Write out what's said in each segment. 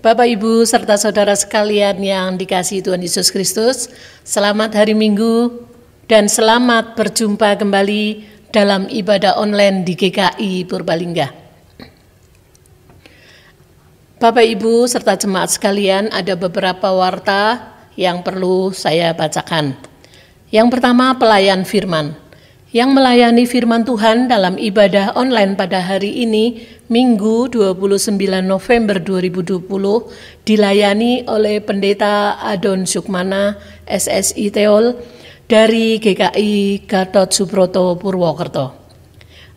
Bapak, Ibu, serta saudara sekalian yang dikasihi Tuhan Yesus Kristus, selamat hari Minggu dan selamat berjumpa kembali dalam ibadah online di GKI Purbalingga. Bapak, Ibu, serta jemaat sekalian, ada beberapa warta yang perlu saya bacakan. Yang pertama, pelayan firman. Yang melayani firman Tuhan dalam ibadah online pada hari ini, Minggu 29 November 2020, dilayani oleh Pendeta Adon Sukmana, SSI Teol, dari GKI Gatot Subroto Purwokerto.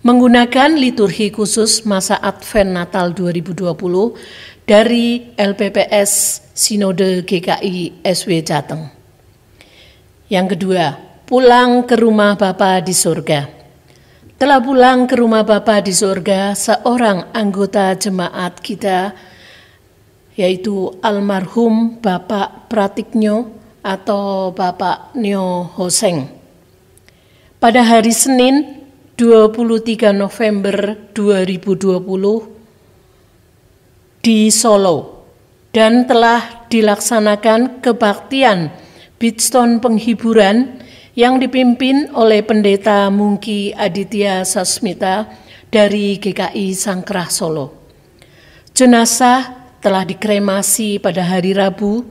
Menggunakan liturgi khusus masa Advent Natal 2020 dari LPPS Sinode GKI SW Jateng. Yang kedua, pulang ke rumah Bapa di surga. Telah pulang ke rumah Bapa di surga seorang anggota jemaat kita, yaitu almarhum Bapak Pratiknyo atau Bapak Nyo Hoseng. Pada hari Senin 23 November 2020 di Solo, dan telah dilaksanakan kebaktian Bidstone penghiburan yang dipimpin oleh Pendeta Mungki Aditya Sasmita dari GKI Sangkrah Solo. Jenazah telah dikremasi pada hari Rabu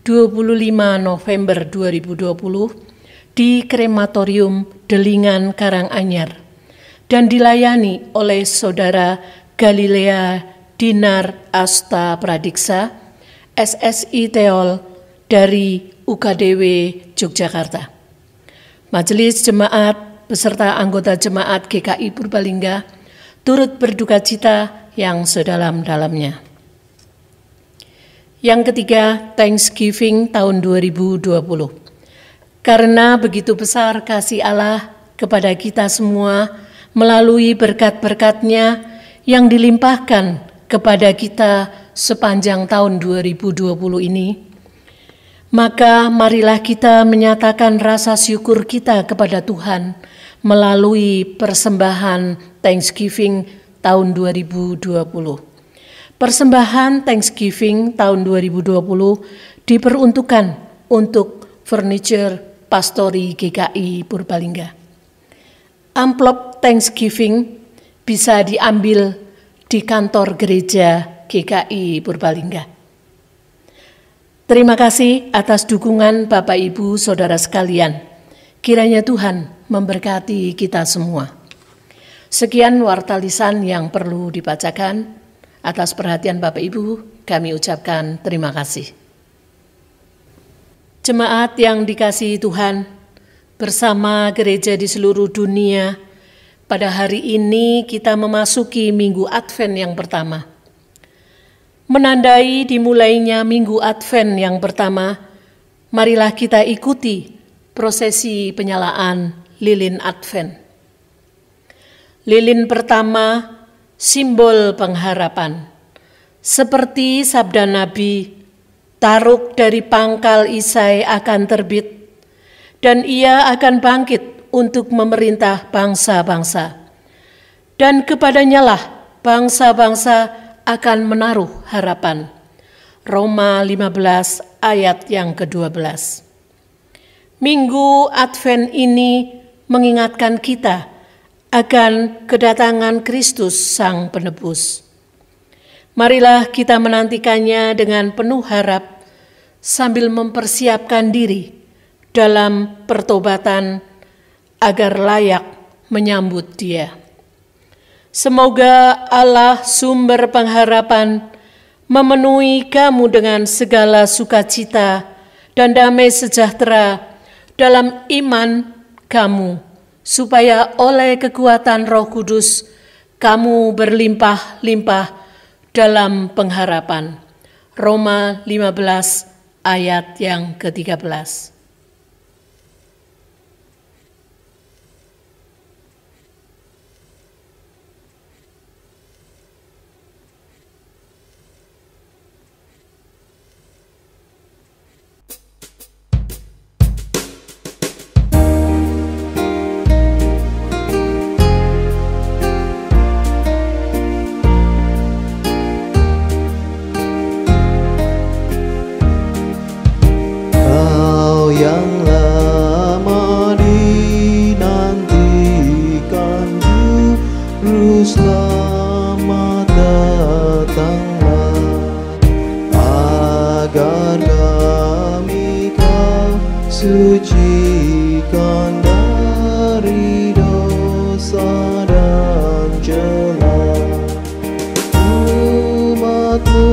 25 November 2020 di Krematorium Delingan Karanganyar dan dilayani oleh Saudara Galilea Dinar Asta Pradiksa, SSI Teol dari UKDW Yogyakarta. Majelis Jemaat beserta anggota Jemaat GKI Purbalingga turut berduka cita yang sedalam-dalamnya. Yang ketiga, Thanksgiving tahun 2020. Karena begitu besar kasih Allah kepada kita semua melalui berkat-berkat-Nya yang dilimpahkan kepada kita sepanjang tahun 2020 ini, maka marilah kita menyatakan rasa syukur kita kepada Tuhan melalui persembahan Thanksgiving tahun 2020. Persembahan Thanksgiving tahun 2020 diperuntukkan untuk furniture pastori GKI Purbalingga. Amplop Thanksgiving bisa diambil di kantor gereja GKI Purbalingga. Terima kasih atas dukungan Bapak, Ibu, Saudara sekalian. Kiranya Tuhan memberkati kita semua. Sekian warta lisan yang perlu dibacakan. Atas perhatian Bapak, Ibu, kami ucapkan terima kasih. Jemaat yang dikasihi Tuhan, bersama gereja di seluruh dunia, pada hari ini kita memasuki Minggu Advent yang pertama. Menandai dimulainya Minggu Advent yang pertama, marilah kita ikuti prosesi penyalaan lilin Advent. Lilin pertama, simbol pengharapan. Seperti sabda Nabi, Taruk dari pangkal Isai akan terbit, dan ia akan bangkit untuk memerintah bangsa-bangsa. Dan kepadanyalah bangsa-bangsa akan menaruh harapan. Roma 15 ayat yang ke-12. Minggu Advent ini mengingatkan kita akan kedatangan Kristus Sang Penebus. Marilah kita menantikannya dengan penuh harap sambil mempersiapkan diri dalam pertobatan agar layak menyambut Dia. Semoga Allah sumber pengharapan memenuhi kamu dengan segala sukacita dan damai sejahtera dalam iman kamu, supaya oleh kekuatan Roh Kudus kamu berlimpah-limpah dalam pengharapan. Roma 15 ayat yang ke-13. disucikan dari dosa dan celah. Umatmu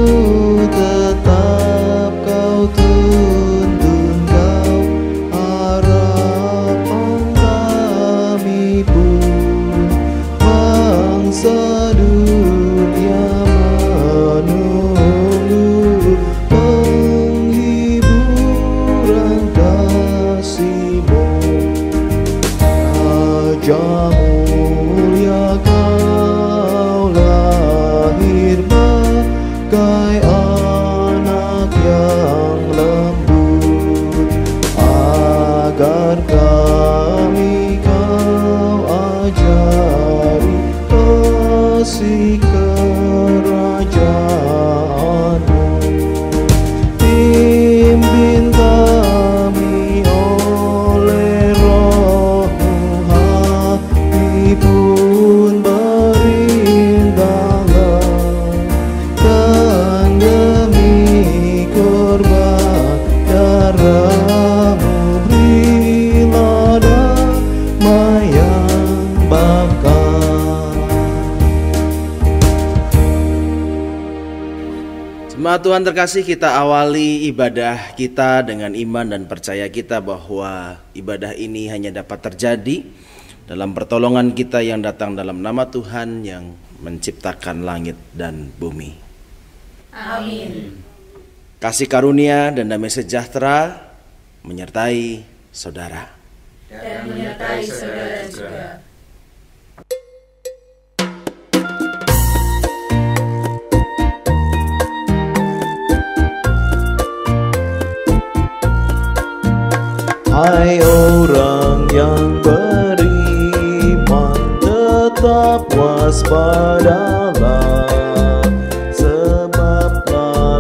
tetap kau tuntun, kau harapan kami pun. Bangsa dunia menunggu penghiburan kasih-Mu. Raja mulia kau lahir bagai anak yang lembut, agar kami kau ajari kasih kerajaan-Mu. Pimpin kami oleh Roh-Mu, hati pun berindahlah, dan demi korban darah-Mu berilah damai yang bakal. Jemaat Tuhan terkasih, kita awali ibadah kita dengan iman dan percaya kita bahwa ibadah ini hanya dapat terjadi dalam pertolongan kita yang datang dalam nama Tuhan yang menciptakan langit dan bumi. Amin. Kasih karunia dan damai sejahtera menyertai saudara. Dan menyertai saudara juga. Hai orang yang beriman, tetap waspadalah, sebab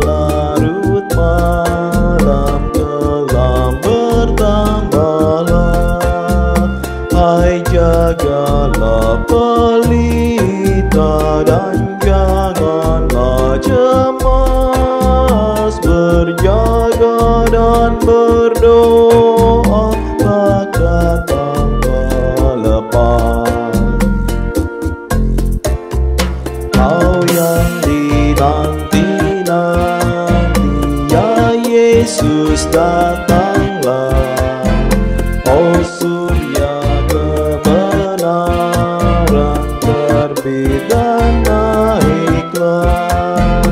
larut malam kelam bertambahlah. Hai jagalah pelita dan janganlah cemas, berjaga dan berdoa, tak datang kelepas. Kau yang dinanti-nanti, ya Yesus datanglah. Oh surya kebenaran, terbit dan naiklah,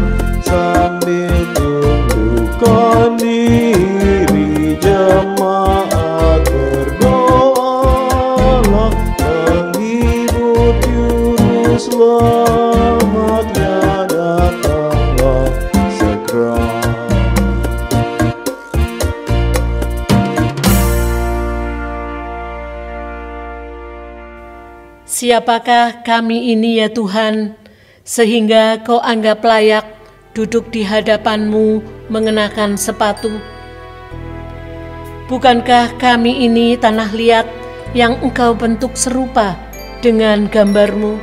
sambil tundukkan diri jemaat berdoalah, menghibur juru selamatnya datanglah segera. Siapakah kami ini ya Tuhan, sehingga Kau anggap layak duduk di hadapan-Mu mengenakan sepatu? Bukankah kami ini tanah liat yang Engkau bentuk serupa dengan gambar-Mu?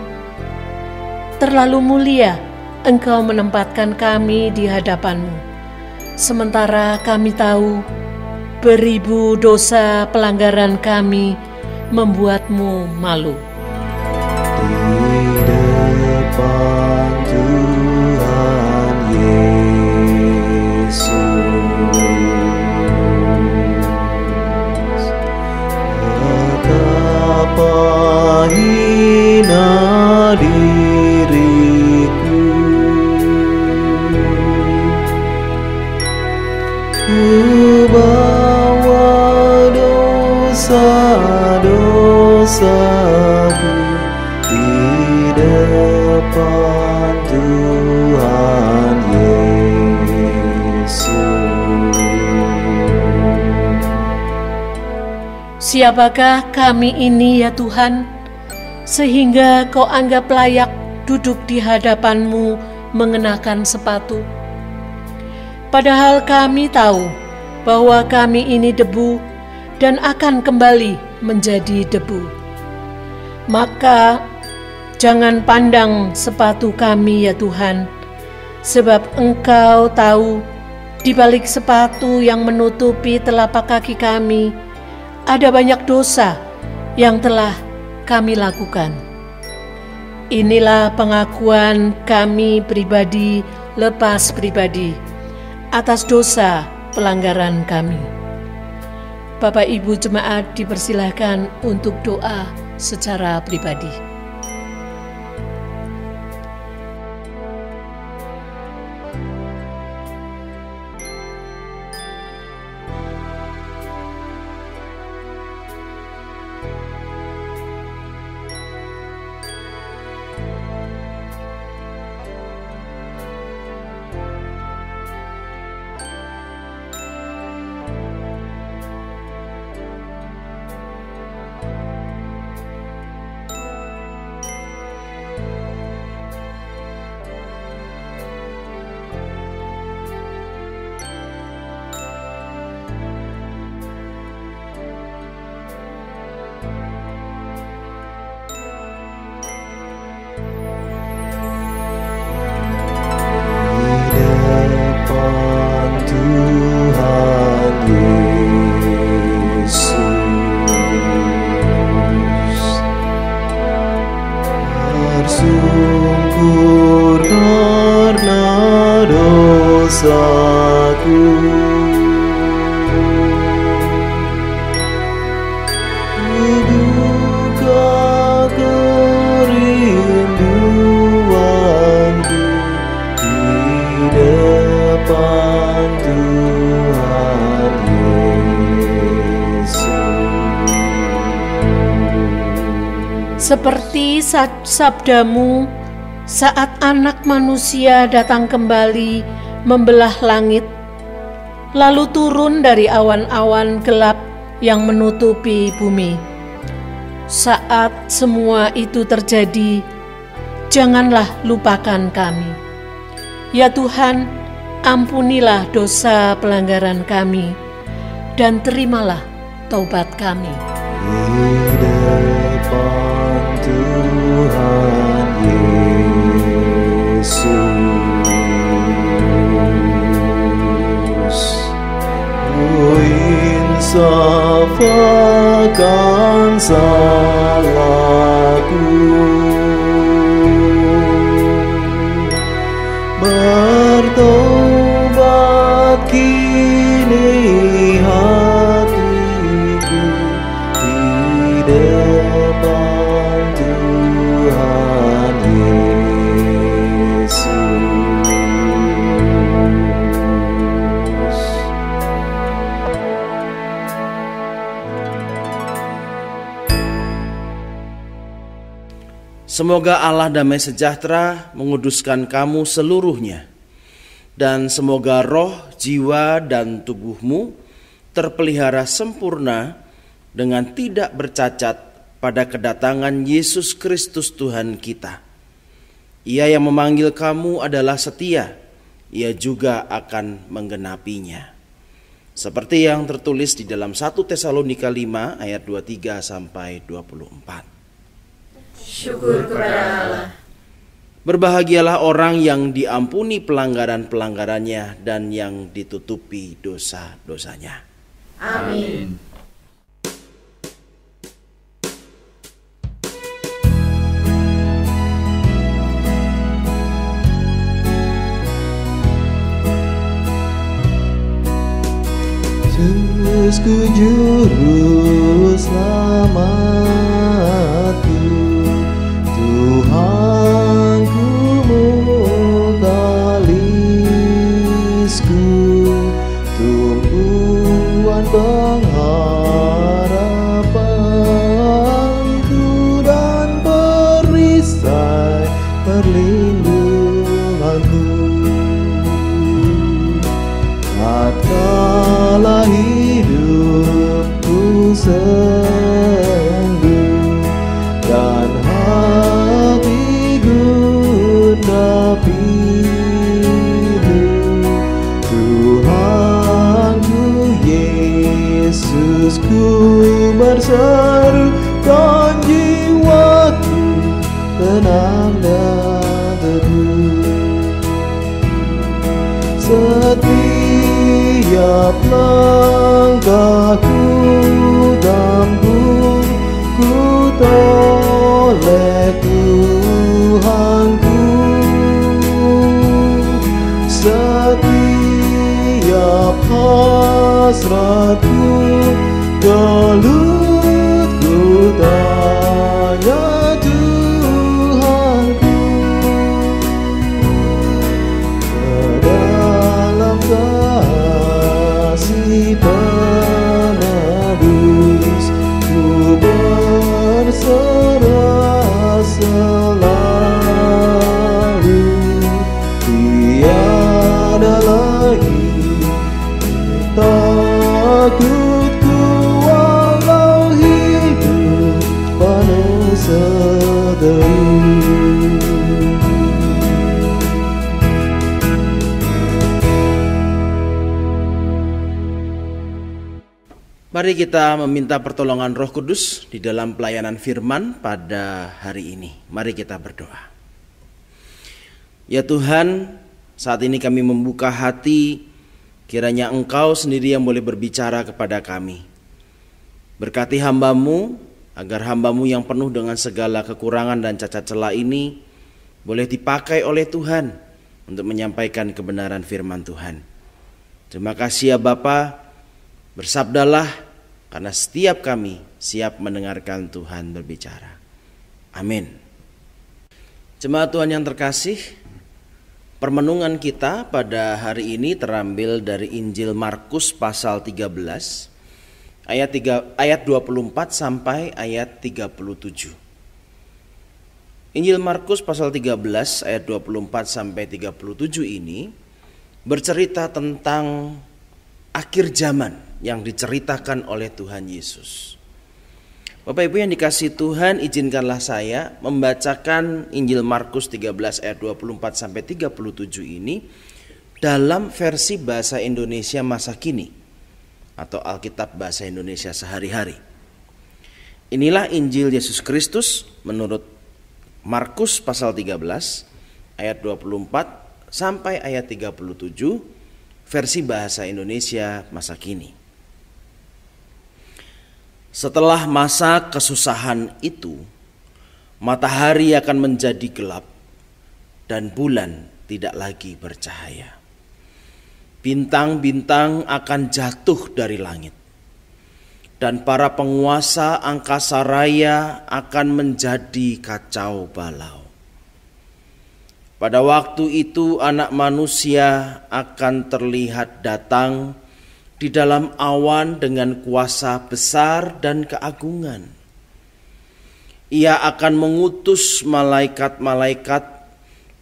Terlalu mulia Engkau menempatkan kami di hadapan-Mu, sementara kami tahu beribu dosa pelanggaran kami membuat-Mu malu. Di depan Tuhan Yesus, betapa hina diriku, ku bawa dosa-dosaku di depan Tuhan Yesus. Siapakah kami ini ya Tuhan, sehingga Kau anggap layak duduk di hadapan-Mu mengenakan sepatu? Padahal kami tahu bahwa kami ini debu dan akan kembali menjadi debu. Maka jangan pandang sepatu kami ya Tuhan, sebab Engkau tahu Di balik sepatu yang menutupi telapak kaki kami, ada banyak dosa yang telah kami lakukan. Inilah pengakuan kami pribadi lepas pribadi atas dosa pelanggaran kami. Bapak Ibu jemaat dipersilahkan untuk doa secara pribadi. Bersungkur karena dosaku, buka kerinduanku di depan Tuhan Yesus. Seperti sabdamu saat anak manusia datang kembali membelah langit, lalu turun dari awan-awan gelap yang menutupi bumi. Saat semua itu terjadi, janganlah lupakan kami. Ya Tuhan, ampunilah dosa pelanggaran kami, dan terimalah taubat kami. Tuhan Yesus, ku insaf akan salahku, bertobat kini hatiku di depan Tuhan Yesus. Semoga Allah damai sejahtera menguduskan kamu seluruhnya, dan semoga roh, jiwa, dan tubuhmu terpelihara sempurna dengan tidak bercacat pada kedatangan Yesus Kristus Tuhan kita. Ia yang memanggil kamu adalah setia, ia juga akan menggenapinya. Seperti yang tertulis di dalam 1 Tesalonika 5 ayat 23 sampai 24. Syukur kepada Allah. Berbahagialah orang yang diampuni pelanggaran-pelanggarannya dan yang ditutupi dosa-dosanya. Amin. Yesusku juru selamatku, Tuhanku mukalisku, tumpuan pengharapanku dan perisai perlindunganku. Tatkala hidupku senggung dan hati gundah pilu, Tuhanku Yesusku berseru dan jiwaku tenang dan teduh. Setia Setiap langkahku tempuh, ku toleh Tuhanku. Setiap hasratku gelut, ku tanya Tuhanku. Dalam kasih penebus, ku berserah selalu. Tiada lagi takutku walau hidup penuh seteru. Mari kita meminta pertolongan Roh Kudus di dalam pelayanan firman pada hari ini. Mari kita berdoa. Ya Tuhan, saat ini kami membuka hati, kiranya Engkau sendiri yang boleh berbicara kepada kami. Berkati hamba-Mu, agar hamba-Mu yang penuh dengan segala kekurangan dan cacat celah ini boleh dipakai oleh Tuhan untuk menyampaikan kebenaran firman Tuhan. Terima kasih ya Bapa, bersabdalah, karena setiap kami siap mendengarkan Tuhan berbicara. Amin. Jemaat Tuhan yang terkasih, permenungan kita pada hari ini terambil dari Injil Markus pasal 13 ayat 24 sampai ayat 37. Injil Markus pasal 13 ayat 24 sampai 37 ini bercerita tentang akhir zaman yang diceritakan oleh Tuhan Yesus. Bapak Ibu yang dikasihi Tuhan, izinkanlah saya membacakan Injil Markus 13 ayat 24 sampai 37 ini dalam versi bahasa Indonesia masa kini atau Alkitab bahasa Indonesia sehari-hari. Inilah Injil Yesus Kristus menurut Markus pasal 13 ayat 24 sampai ayat 37 versi bahasa Indonesia masa kini. Setelah masa kesusahan itu, matahari akan menjadi gelap dan bulan tidak lagi bercahaya. Bintang-bintang akan jatuh dari langit, dan para penguasa angkasa raya akan menjadi kacau balau. Pada waktu itu Anak Manusia akan terlihat datang di dalam awan dengan kuasa besar dan keagungan. Ia akan mengutus malaikat-malaikat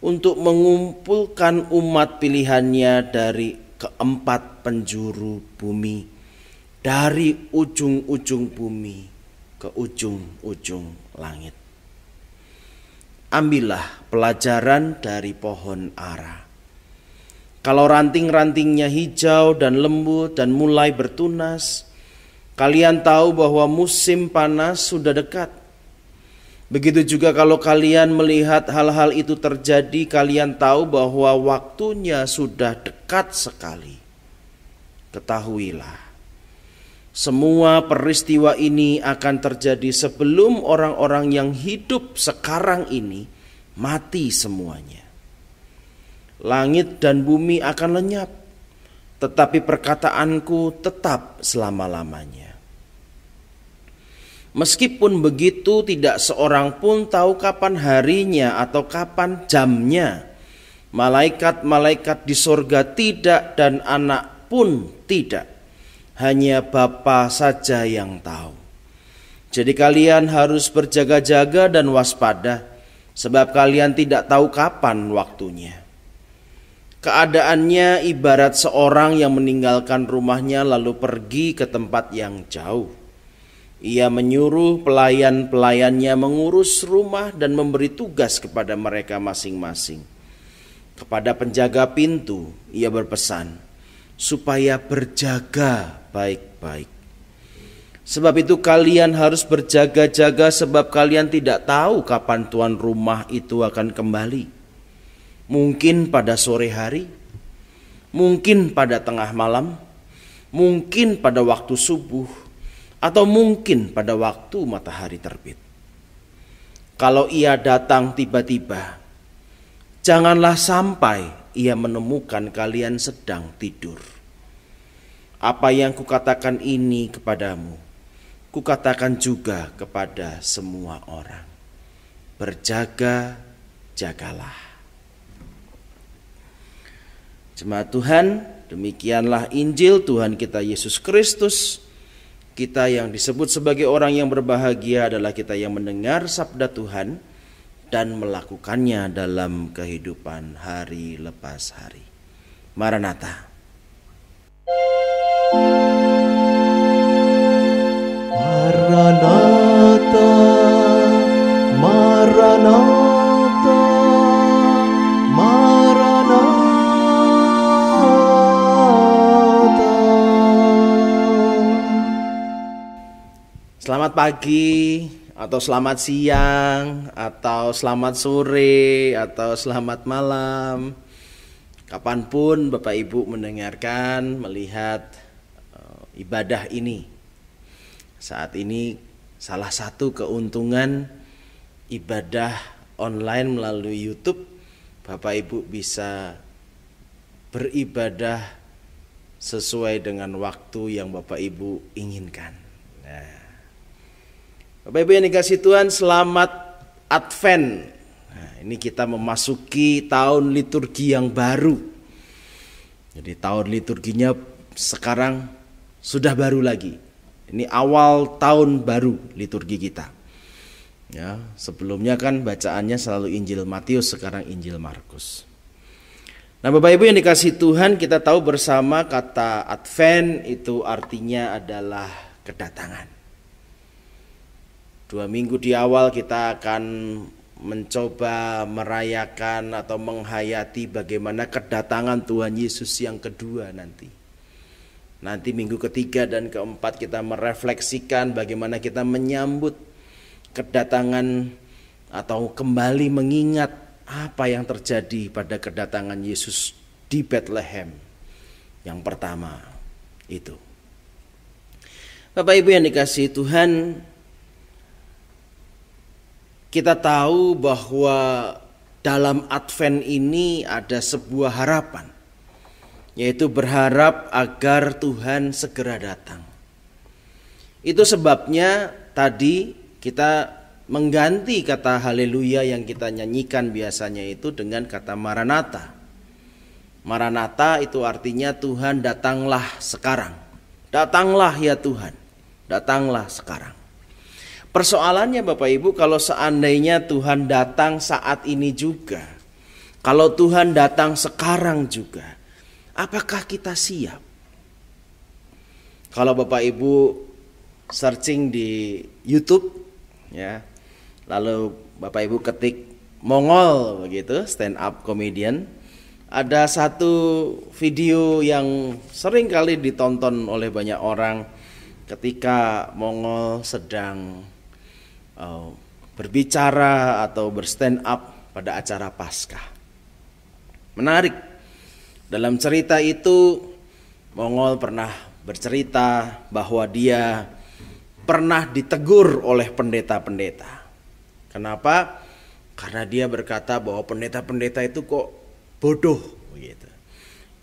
untuk mengumpulkan umat pilihannya dari keempat penjuru bumi, dari ujung-ujung bumi ke ujung-ujung langit. Ambillah pelajaran dari pohon ara. Kalau ranting-rantingnya hijau dan lembut dan mulai bertunas, kalian tahu bahwa musim panas sudah dekat. Begitu juga kalau kalian melihat hal-hal itu terjadi, kalian tahu bahwa waktunya sudah dekat sekali. Ketahuilah, semua peristiwa ini akan terjadi sebelum orang-orang yang hidup sekarang ini mati semuanya. Langit dan bumi akan lenyap, tetapi perkataanku tetap selama-lamanya. Meskipun begitu, tidak seorang pun tahu kapan harinya atau kapan jamnya. Malaikat-malaikat di sorga tidak, dan anak pun tidak. Hanya Bapa saja yang tahu. Jadi kalian harus berjaga-jaga dan waspada, sebab kalian tidak tahu kapan waktunya. Keadaannya ibarat seorang yang meninggalkan rumahnya lalu pergi ke tempat yang jauh. Ia menyuruh pelayan-pelayannya mengurus rumah dan memberi tugas kepada mereka masing-masing. Kepada penjaga pintu ia berpesan supaya berjaga baik-baik. Sebab itu kalian harus berjaga-jaga, sebab kalian tidak tahu kapan tuan rumah itu akan kembali. Mungkin pada sore hari, mungkin pada tengah malam, mungkin pada waktu subuh, atau mungkin pada waktu matahari terbit. Kalau ia datang tiba-tiba, janganlah sampai ia menemukan kalian sedang tidur. Apa yang kukatakan ini kepadamu, kukatakan juga kepada semua orang. Berjaga-jagalah. Jemaat Tuhan, demikianlah Injil Tuhan kita Yesus Kristus. Kita yang disebut sebagai orang yang berbahagia adalah kita yang mendengar sabda Tuhan dan melakukannya dalam kehidupan hari lepas hari. Maranatha. Maranatha, Maranatha, Maranatha. Selamat pagi, atau selamat siang, atau selamat sore, atau selamat malam. Kapanpun Bapak Ibu mendengarkan, melihat ibadah ini. Saat ini salah satu keuntungan ibadah online melalui YouTube, Bapak Ibu bisa beribadah sesuai dengan waktu yang Bapak Ibu inginkan. Nah, Bapak Ibu yang dikasihi Tuhan, selamat Advent. Nah, ini kita memasuki tahun liturgi yang baru. Jadi tahun liturginya sekarang sudah baru lagi. Ini awal tahun baru liturgi kita. Ya, sebelumnya kan bacaannya selalu Injil Matius, sekarang Injil Markus. Nah, Bapak Ibu yang dikasihi Tuhan, kita tahu bersama kata Advent itu artinya adalah kedatangan. 2 minggu di awal kita akan mencoba merayakan atau menghayati bagaimana kedatangan Tuhan Yesus yang kedua nanti. Nanti minggu ketiga dan keempat kita merefleksikan bagaimana kita menyambut kedatangan atau kembali mengingat apa yang terjadi pada kedatangan Yesus di Bethlehem yang pertama itu. Bapak Ibu yang dikasihi Tuhan, kita tahu bahwa dalam Advent ini ada sebuah harapan, yaitu berharap agar Tuhan segera datang. Itu sebabnya tadi kita mengganti kata haleluya yang kita nyanyikan biasanya itu dengan kata Maranatha. Maranatha itu artinya Tuhan datanglah sekarang. Datanglah ya Tuhan, datanglah sekarang. Persoalannya Bapak Ibu, kalau seandainya Tuhan datang saat ini juga, kalau Tuhan datang sekarang juga, apakah kita siap? Kalau Bapak Ibu searching di YouTube, ya, lalu Bapak Ibu ketik Mongol begitu, stand up comedian, ada satu video yang sering kali ditonton oleh banyak orang ketika Mongol sedang berbicara atau berstand up pada acara Paskah. Menarik. Dalam cerita itu Mongol pernah bercerita bahwa dia pernah ditegur oleh pendeta-pendeta. Kenapa? Karena dia berkata bahwa pendeta-pendeta itu kok bodoh begitu.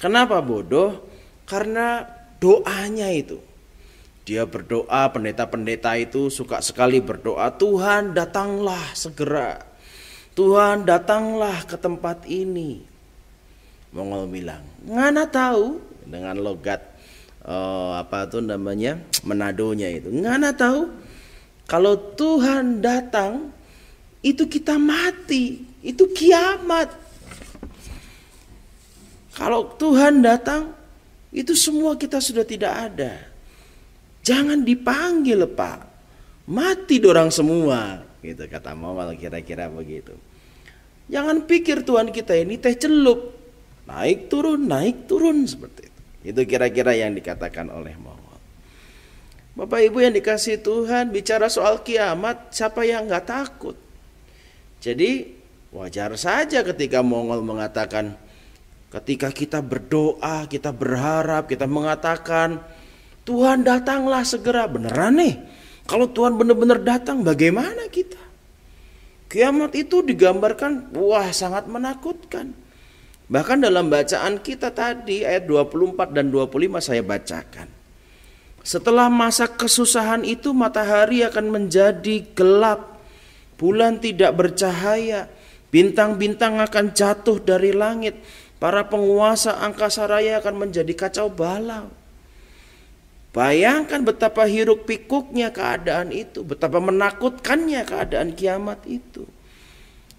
Kenapa bodoh? Karena doanya itu. Dia berdoa, pendeta-pendeta itu suka sekali berdoa, Tuhan datanglah segera. Tuhan datanglah ke tempat ini. Mongol bilang, ngana tahu, dengan logat Manadonya itu. Ngana tahu kalau Tuhan datang itu kita mati, itu kiamat. Kalau Tuhan datang itu semua kita sudah tidak ada. Jangan dipanggil Pak, mati dorang semua, gitu kata Mongol kira-kira begitu. Jangan pikir Tuhan kita ini teh celup, naik turun seperti itu. Itu kira-kira yang dikatakan oleh Mongol. Bapak Ibu yang dikasihi Tuhan, bicara soal kiamat, siapa yang nggak takut? Jadi wajar saja ketika Mongol mengatakan, ketika kita berdoa, kita berharap, kita mengatakan Tuhan datanglah segera. Beneran nih, kalau Tuhan benar-benar datang bagaimana kita? Kiamat itu digambarkan, wah sangat menakutkan. Bahkan dalam bacaan kita tadi ayat 24 dan 25 saya bacakan. Setelah masa kesusahan itu matahari akan menjadi gelap, bulan tidak bercahaya, bintang-bintang akan jatuh dari langit, para penguasa angkasa raya akan menjadi kacau balau. Bayangkan betapa hiruk pikuknya keadaan itu, betapa menakutkannya keadaan kiamat itu.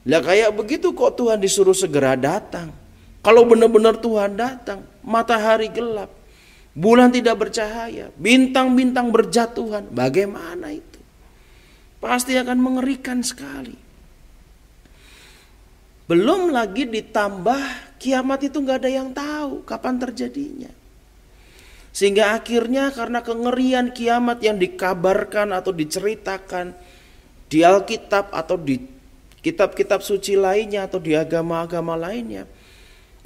Lah kayak begitu kok Tuhan disuruh segera datang. Kalau benar-benar Tuhan datang, matahari gelap, bulan tidak bercahaya, bintang-bintang berjatuhan, bagaimana itu? Pasti akan mengerikan sekali. Belum lagi ditambah kiamat itu gak ada yang tahu kapan terjadinya. Sehingga akhirnya karena kengerian kiamat yang dikabarkan atau diceritakan di Alkitab atau di kitab-kitab suci lainnya atau di agama-agama lainnya,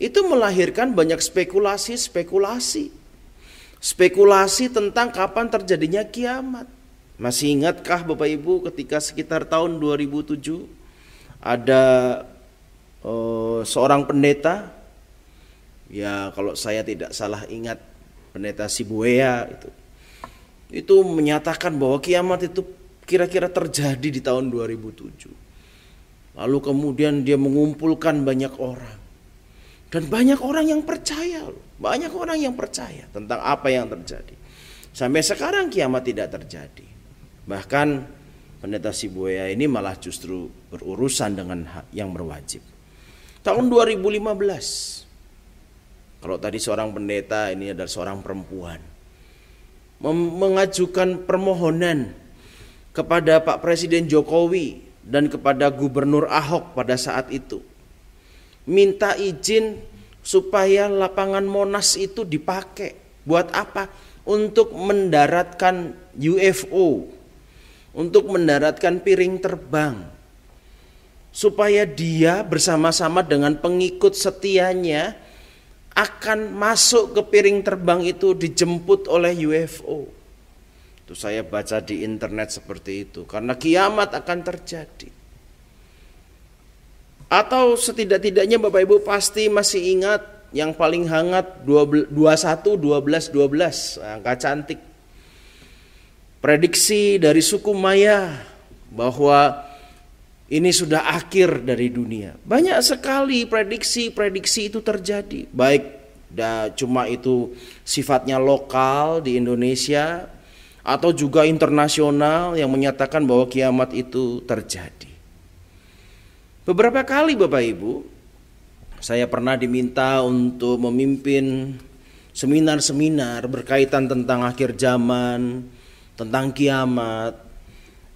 itu melahirkan banyak spekulasi tentang kapan terjadinya kiamat. Masih ingatkah Bapak Ibu ketika sekitar tahun 2007 ada seorang pendeta, ya kalau saya tidak salah ingat pendeta Sibuea itu menyatakan bahwa kiamat itu kira-kira terjadi di tahun 2007. Lalu kemudian dia mengumpulkan banyak orang. Dan banyak orang yang percaya, banyak orang yang percaya tentang apa yang terjadi. Sampai sekarang kiamat tidak terjadi. Bahkan pendeta Sibuea ini malah justru berurusan dengan yang berwajib. Tahun 2015, kalau tadi seorang pendeta, ini adalah seorang perempuan, mengajukan permohonan kepada Pak Presiden Jokowi dan kepada Gubernur Ahok pada saat itu. Minta izin supaya lapangan Monas itu dipakai. Buat apa? Untuk mendaratkan UFO, untuk mendaratkan piring terbang, supaya dia bersama-sama dengan pengikut setianya akan masuk ke piring terbang itu, dijemput oleh UFO. Itu saya baca di internet seperti itu, karena kiamat akan terjadi. Atau setidak-tidaknya Bapak Ibu pasti masih ingat yang paling hangat 21, 12, 12, angka cantik. Prediksi dari suku Maya bahwa ini sudah akhir dari dunia. Banyak sekali prediksi itu terjadi. Baik cuma itu sifatnya lokal di Indonesia atau juga internasional yang menyatakan bahwa kiamat itu terjadi. Beberapa kali Bapak Ibu, saya pernah diminta untuk memimpin seminar-seminar berkaitan tentang akhir zaman, tentang kiamat.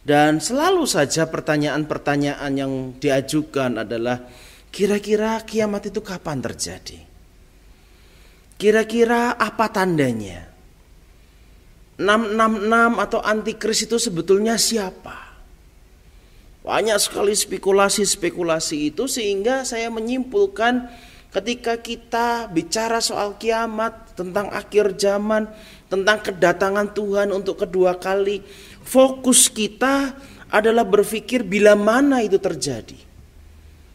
Dan selalu saja pertanyaan-pertanyaan yang diajukan adalah, kira-kira kiamat itu kapan terjadi? Kira-kira apa tandanya? 666 atau antikris itu sebetulnya siapa? Banyak sekali spekulasi itu, sehingga saya menyimpulkan ketika kita bicara soal kiamat, tentang akhir zaman, tentang kedatangan Tuhan untuk kedua kali, fokus kita adalah berpikir bila mana itu terjadi.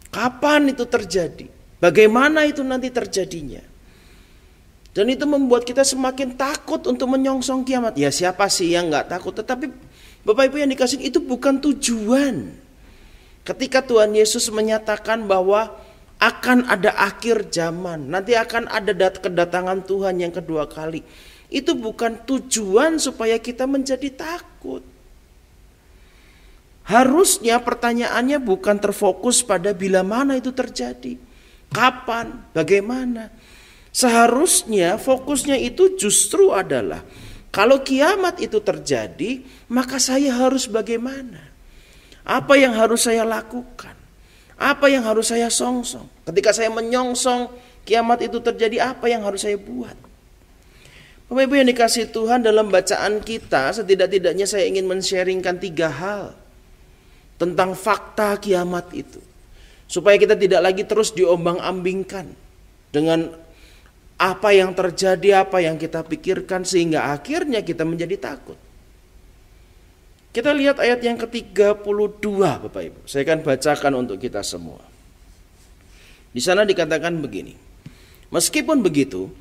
Kapan itu terjadi? Bagaimana itu nanti terjadinya? Dan itu membuat kita semakin takut untuk menyongsong kiamat. Ya siapa sih yang gak takut? Tetapi Bapak Ibu yang dikasihi, itu bukan tujuan. Ketika Tuhan Yesus menyatakan bahwa akan ada akhir zaman, nanti akan ada kedatangan Tuhan yang kedua kali, itu bukan tujuan supaya kita menjadi takut. Harusnya pertanyaannya bukan terfokus pada bila mana itu terjadi, kapan, bagaimana. Seharusnya fokusnya itu justru adalah, kalau kiamat itu terjadi, maka saya harus bagaimana? Apa yang harus saya lakukan? Apa yang harus saya songsong? Ketika saya menyongsong kiamat itu terjadi, apa yang harus saya buat? Bapak Ibu yang dikasihi Tuhan, dalam bacaan kita setidak-tidaknya saya ingin men-sharingkan 3 hal tentang fakta kiamat itu, supaya kita tidak lagi terus diombang-ambingkan dengan apa yang terjadi, apa yang kita pikirkan, sehingga akhirnya kita menjadi takut. Kita lihat ayat yang ke-32 Bapak Ibu. Saya akan bacakan untuk kita semua. Di sana dikatakan begini. Meskipun begitu,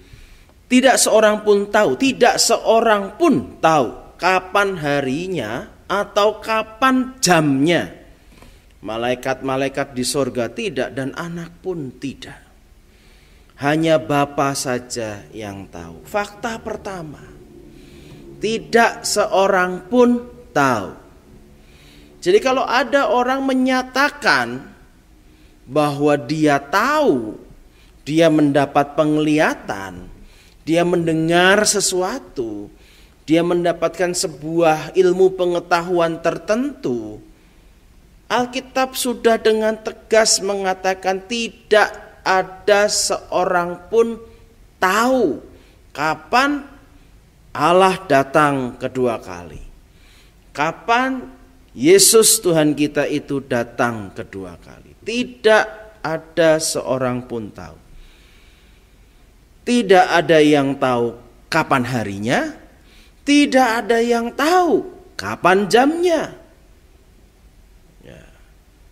tidak seorang pun tahu kapan harinya atau kapan jamnya. Malaikat-malaikat di sorga tidak, dan anak pun tidak. Hanya Bapa saja yang tahu. Fakta pertama, tidak seorang pun tahu. Jadi kalau ada orang menyatakan bahwa dia tahu, dia mendapat penglihatan, dia mendengar sesuatu, dia mendapatkan sebuah ilmu pengetahuan tertentu, Alkitab sudah dengan tegas mengatakan tidak ada seorang pun tahu kapan Allah datang kedua kali. Kapan Yesus Tuhan kita itu datang kedua kali. Tidak ada seorang pun tahu. Tidak ada yang tahu kapan harinya. Tidak ada yang tahu kapan jamnya.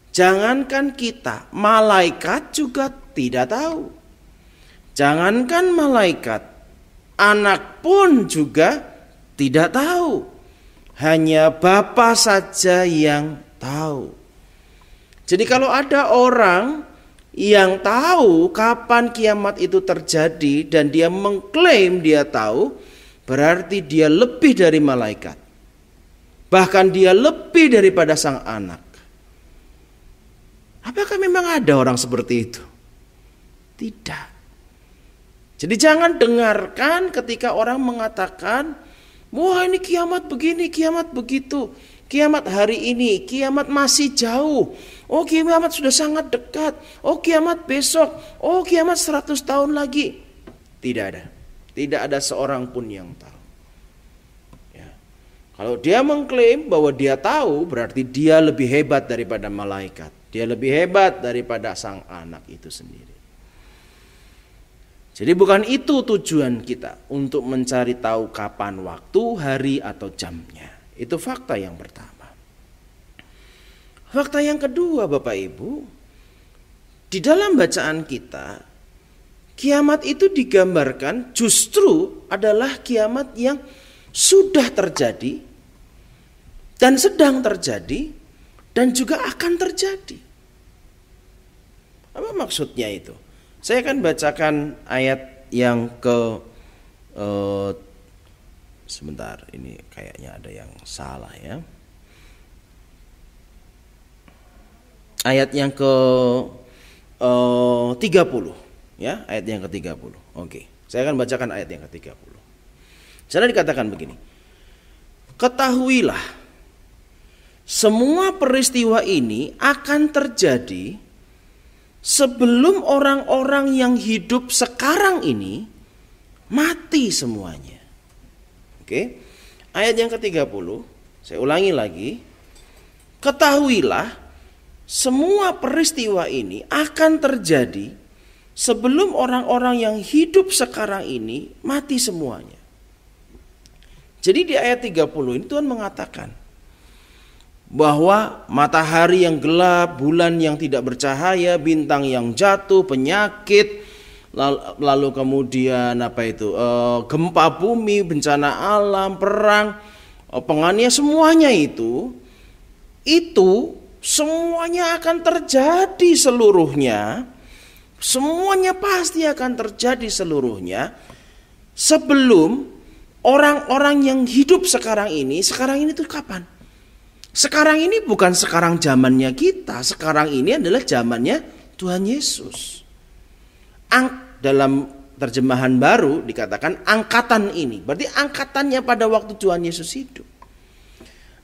Jangankan kita, malaikat juga tidak tahu. Jangankan malaikat, anak pun juga tidak tahu. Hanya Bapa saja yang tahu. Jadi kalau ada orang yang tahu kapan kiamat itu terjadi dan dia mengklaim dia tahu, berarti dia lebih dari malaikat. Bahkan dia lebih daripada sang anak. Apakah memang ada orang seperti itu? Tidak. Jadi jangan dengarkan ketika orang mengatakan, wah ini kiamat begini, kiamat begitu, kiamat hari ini, kiamat masih jauh, oh kiamat sudah sangat dekat, oh kiamat besok, oh kiamat 100 tahun lagi. Tidak ada. Tidak ada seorang pun yang tahu. Ya. Kalau dia mengklaim bahwa dia tahu, berarti dia lebih hebat daripada malaikat. Dia lebih hebat daripada sang anak itu sendiri. Jadi bukan itu tujuan kita untuk mencari tahu kapan waktu, hari atau jamnya. Itu fakta yang pertama. Fakta yang kedua Bapak Ibu, di dalam bacaan kita, kiamat itu digambarkan justru adalah kiamat yang sudah terjadi dan sedang terjadi dan juga akan terjadi. Apa maksudnya itu? Saya akan bacakan ayat yang sebentar, ini kayaknya ada yang salah ya. Ayat yang ke 30 ya, ayat yang ke 30. Oke, saya akan bacakan ayat yang ke 30. Sana dikatakan begini. Ketahuilah, semua peristiwa ini akan terjadi sebelum orang-orang yang hidup sekarang ini mati semuanya. Oke. Ayat yang ke-30, saya ulangi lagi. Ketahuilah, semua peristiwa ini akan terjadi sebelum orang-orang yang hidup sekarang ini mati semuanya. Jadi di ayat 30 ini Tuhan mengatakan bahwa matahari yang gelap, bulan yang tidak bercahaya, bintang yang jatuh, penyakit, lalu kemudian gempa bumi, bencana alam, perang, penganiayaan, semuanya itu semuanya akan terjadi seluruhnya. Semuanya pasti akan terjadi seluruhnya sebelum orang-orang yang hidup sekarang ini tuh kapan? Sekarang ini bukan sekarang zamannya kita. Sekarang ini adalah zamannya Tuhan Yesus. Dalam terjemahan baru dikatakan angkatan ini. Berarti angkatannya pada waktu Tuhan Yesus hidup.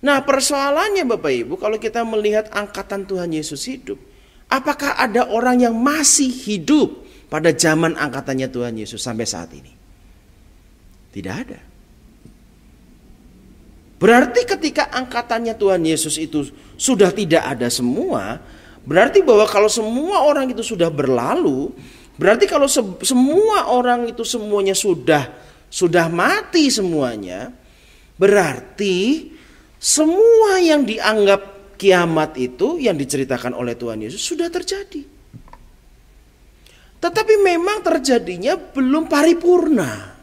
Nah persoalannya Bapak Ibu, kalau kita melihat angkatan Tuhan Yesus hidup, apakah ada orang yang masih hidup pada zaman angkatannya Tuhan Yesus sampai saat ini? Tidak ada. Berarti ketika angkatannya Tuhan Yesus itu sudah tidak ada semua, berarti bahwa kalau semua orang itu sudah berlalu, Berarti kalau semua orang itu semuanya sudah mati semuanya, berarti semua yang dianggap kiamat itu yang diceritakan oleh Tuhan Yesus sudah terjadi. Tetapi memang terjadinya belum paripurna.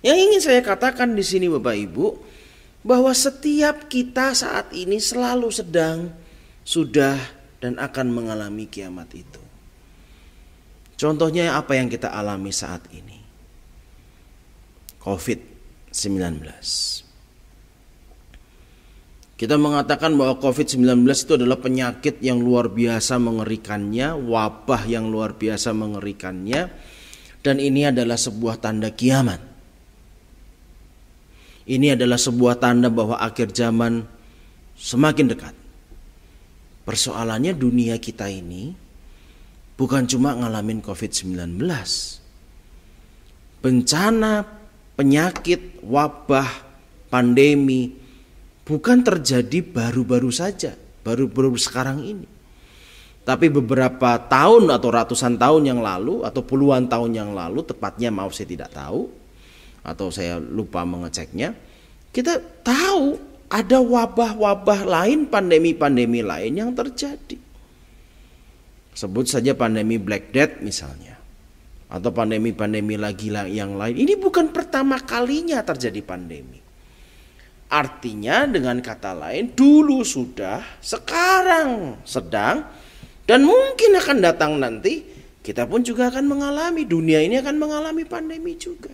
Yang ingin saya katakan di sini Bapak Ibu, bahwa setiap kita saat ini selalu sedang, sudah, dan akan mengalami kiamat itu. Contohnya apa yang kita alami saat ini? COVID-19. Kita mengatakan bahwa COVID-19 itu adalah penyakit yang luar biasa mengerikannya, wabah yang luar biasa mengerikannya, dan ini adalah sebuah tanda kiamat. Ini adalah sebuah tanda bahwa akhir zaman semakin dekat. Persoalannya dunia kita ini bukan cuma ngalamin COVID-19. Bencana, penyakit, wabah, pandemi bukan terjadi baru-baru saja, baru-baru sekarang ini. Tapi beberapa tahun atau ratusan tahun yang lalu atau puluhan tahun yang lalu, tepatnya maaf saya tidak tahu atau saya lupa mengeceknya, kita tahu ada wabah-wabah lain, pandemi-pandemi lain yang terjadi. Sebut saja pandemi Black Death misalnya, atau pandemi-pandemi lagi yang lain. Ini bukan pertama kalinya terjadi pandemi. Artinya dengan kata lain, dulu sudah, sekarang sedang, dan mungkin akan datang nanti, kita pun juga akan mengalami, dunia ini akan mengalami pandemi juga.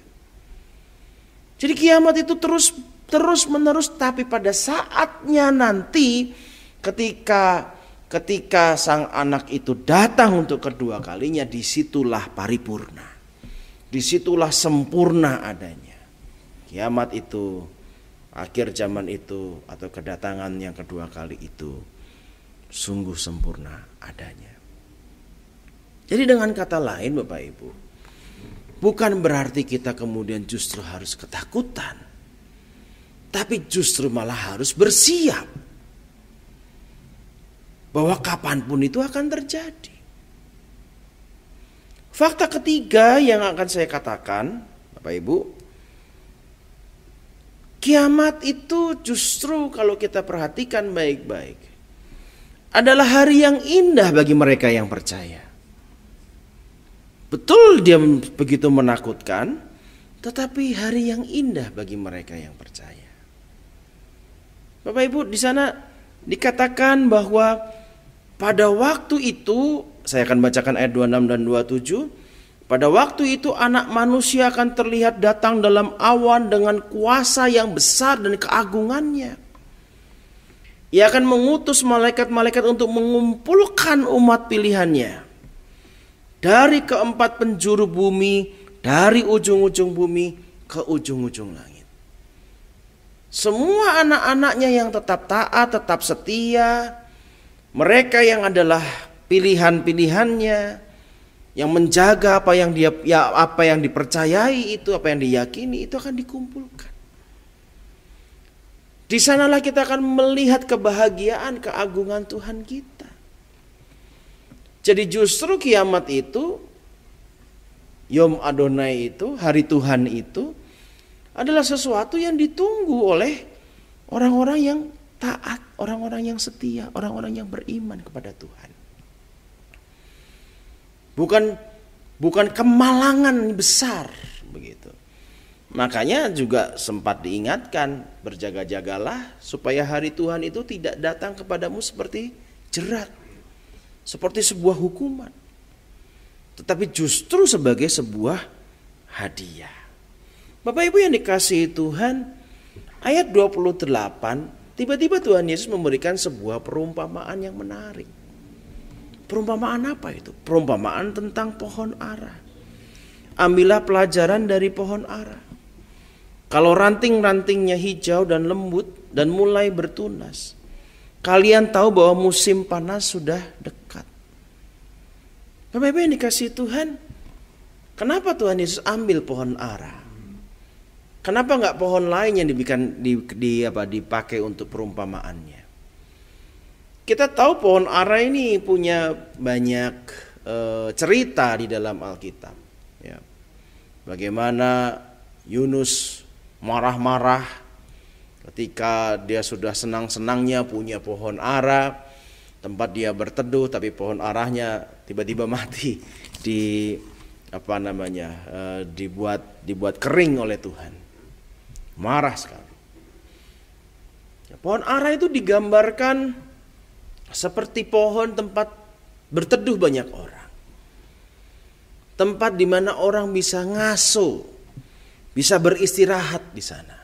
Jadi kiamat itu terus menerus, tapi pada saatnya nanti ketika sang anak itu datang untuk kedua kalinya, disitulah paripurna, disitulah sempurna adanya. Kiamat itu, akhir zaman itu, atau kedatangan yang kedua kali itu sungguh sempurna adanya. Jadi dengan kata lain Bapak Ibu, bukan berarti kita kemudian justru harus ketakutan, tapi justru malah harus bersiap bahwa kapanpun itu akan terjadi. Fakta ketiga yang akan saya katakan Bapak Ibu, kiamat itu justru kalau kita perhatikan baik-baik adalah hari yang indah bagi mereka yang percaya. Betul dia begitu menakutkan, tetapi hari yang indah bagi mereka yang percaya. Bapak Ibu, di sana dikatakan bahwa pada waktu itu, saya akan bacakan ayat 26 dan 27. Pada waktu itu anak manusia akan terlihat datang dalam awan dengan kuasa yang besar dan keagungannya. Ia akan mengutus malaikat-malaikat untuk mengumpulkan umat pilihannya dari keempat penjuru bumi, dari ujung-ujung bumi ke ujung-ujung langit. Semua anak-anaknya yang tetap taat, tetap setia, mereka yang adalah pilihan-pilihannya, yang menjaga apa yang dipercayai itu, apa yang diyakini itu akan dikumpulkan. Di sanalah kita akan melihat kebahagiaan, keagungan Tuhan kita. Jadi justru kiamat itu, Yom Adonai itu, hari Tuhan itu adalah sesuatu yang ditunggu oleh orang-orang yang taat, orang-orang yang setia, orang-orang yang beriman kepada Tuhan. Bukan kemalangan besar begitu. Makanya juga sempat diingatkan, berjaga-jagalah supaya hari Tuhan itu tidak datang kepadamu seperti jerat, seperti sebuah hukuman, tetapi justru sebagai sebuah hadiah. Bapak Ibu yang dikasihi Tuhan, ayat 28, tiba-tiba Tuhan Yesus memberikan sebuah perumpamaan yang menarik. Perumpamaan apa itu? Perumpamaan tentang pohon ara. Ambillah pelajaran dari pohon ara. Kalau ranting-rantingnya hijau dan lembut dan mulai bertunas, kalian tahu bahwa musim panas sudah dekat. Bapak Ibu yang dikasihi Tuhan, kenapa Tuhan Yesus ambil pohon ara? Kenapa enggak pohon lain yang dipakai untuk perumpamaannya? Kita tahu pohon ara ini punya banyak cerita di dalam Alkitab. Ya. Bagaimana Yunus marah-marah ketika dia sudah senang-senangnya punya pohon ara, tempat dia berteduh, tapi pohon arahnya tiba-tiba mati dibuat kering oleh Tuhan. Marah sekali. Ya, pohon ara itu digambarkan seperti pohon tempat berteduh banyak orang. Tempat di mana orang bisa ngaso, bisa beristirahat di sana.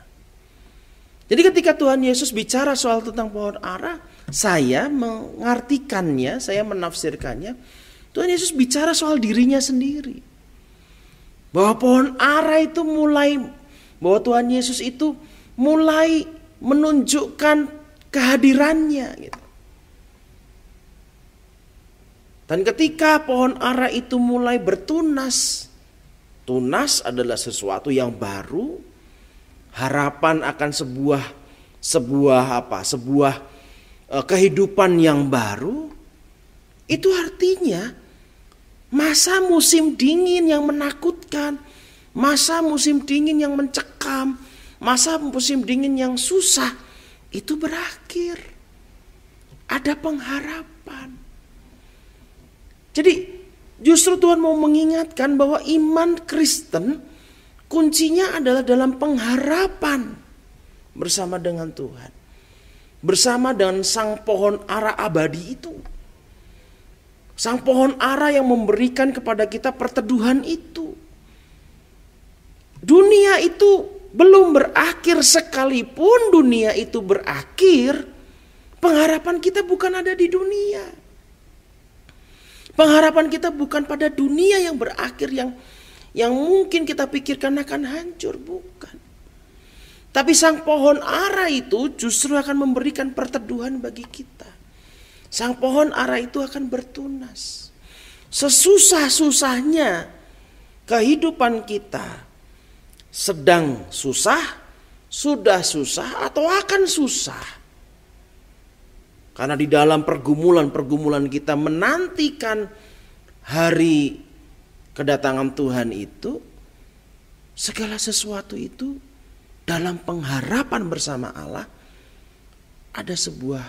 Jadi ketika Tuhan Yesus bicara soal tentang pohon ara, saya mengartikannya, saya menafsirkannya, Tuhan Yesus bicara soal dirinya sendiri. Bahwa pohon ara itu bahwa Tuhan Yesus itu mulai menunjukkan kehadirannya gitu. Dan ketika pohon ara itu mulai bertunas, tunas adalah sesuatu yang baru, harapan akan sebuah kehidupan yang baru. Itu artinya masa musim dingin yang menakutkan, masa musim dingin yang mencekam, masa musim dingin yang susah itu berakhir. Ada pengharapan. Jadi justru Tuhan mau mengingatkan bahwa iman Kristen kuncinya adalah dalam pengharapan bersama dengan Tuhan. Bersama dengan sang pohon ara abadi itu. Sang pohon ara yang memberikan kepada kita perteduhan itu. Dunia itu belum berakhir, sekalipun dunia itu berakhir, pengharapan kita bukan ada di dunia. Pengharapan kita bukan pada dunia yang berakhir, yang mungkin kita pikirkan akan hancur, bukan. Tapi sang pohon ara itu justru akan memberikan perteduhan bagi kita. Sang pohon ara itu akan bertunas. Sesusah-susahnya kehidupan kita, sedang susah, sudah susah, atau akan susah. Karena di dalam pergumulan-pergumulan kita menantikan hari kedatangan Tuhan itu, segala sesuatu itu dalam pengharapan bersama Allah ada sebuah